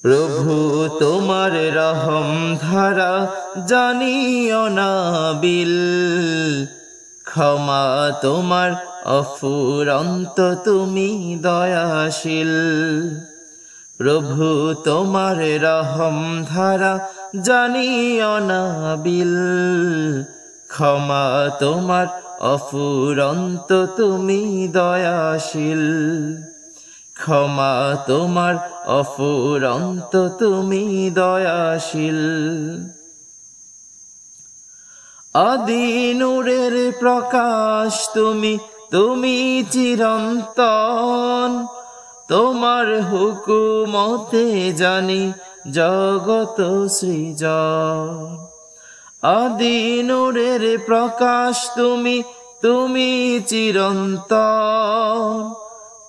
প্রভু তোমার রহম ধারা জানিও না বিল, ক্ষমা তোমার অফুরন্ত তুমি দয়াশীল। প্রভু তোমার রহম ধারা জানিও না বিল, ক্ষমা তোমার অফুরন্ত তুমি দয়াশীল। ক্ষমা তোমার অফুরন্ত তুমি দয়াশীল। আদি নূরের প্রকাশ তুমি, তুমি চিরন্তন। তোমার হুকুমতে জানি জগত সৃজন। আদি নূরের প্রকাশ তুমি, তুমি চিরন্তন।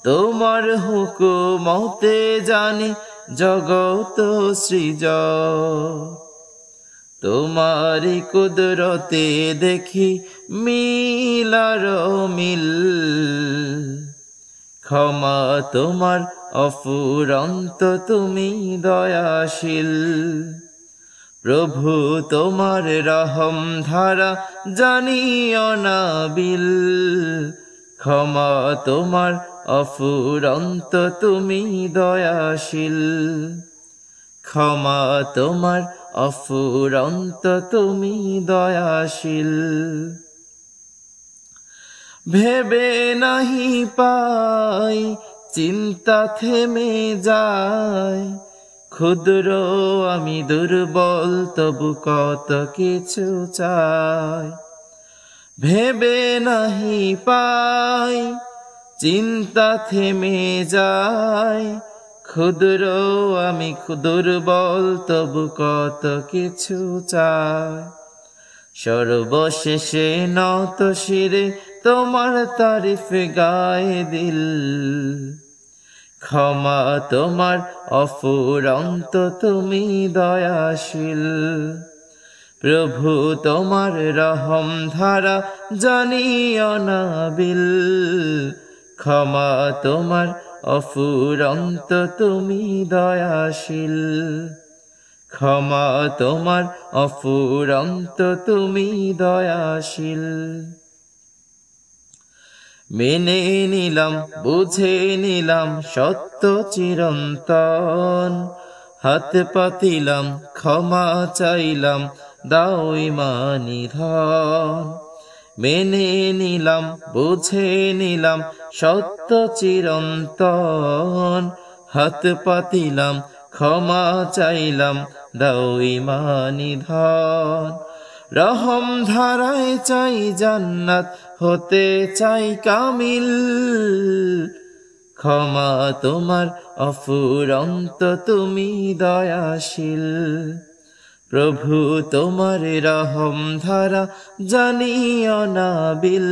তোমার হুকুমতে জানি জগত সৃজন। তোমারি কুদরতে দেখি মিলার মিল, ক্ষমা তোমার অফুরন্ত তুমি দয়াশীল। প্রভু তোমার রহম ধারা জানিও না বিল, ক্ষমা তোমার অফুরন্ত তুমি দয়াশীল। ক্ষমা তোমার অফুরন্ত তুমি দয়াশীল। ভেবে নাহি পাই চিন্তা থেমে যায়, ক্ষুদ্র আমি দুর্বল তবু কত কিছু চাই। ভেবে নাহি পাই চিন্তা থেমে যায়, ক্ষুদ্র আমি দুর্বল তবু কত কিছু চাই। সর্বশেষে নত শিরে তোমার তারিফ গায়ে দিল, ক্ষমা তোমার অফুরন্ত তুমি দয়াশীল। প্রভু তোমার রহম ধারা জানিও না বিল, ক্ষমা তোমার অফুরন্ত তুমি দয়াশীল। ক্ষমা তোমার অফুরন্ত তুমি দয়াশীল। মেনে নিলাম বুঝে নিলাম সত্য চিরন্তন, হাত পাতিলাম ক্ষমা চাইলাম দাও ইমানি ধন। মেনে নিলাম বুঝে নিলাম সত্য চিরন্তন, হাত পাতিলাম ক্ষমা চাইলাম দাও ইমানি ধন। রহম ধারায় চাই জান্নাত হতে চাই কামিল, ক্ষমা তোমার অফুরন্ত তুমি দয়াশীল। প্রভু তোমার রহম ধারা জানিও না বিল,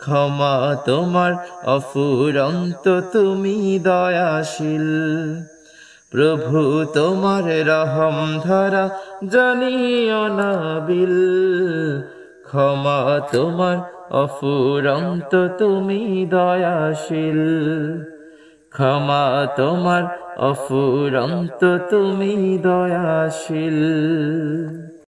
ক্ষমা তোমার অফুরন্ত তুমি দয়াশীল। প্রভু তোমার রহম ধারা জানিও না বিল, ক্ষমা তোমার অফুরন্ত তুমি দয়াশীল। ক্ষমা তোমার অফুরন্ত তুমি দয়াশীল।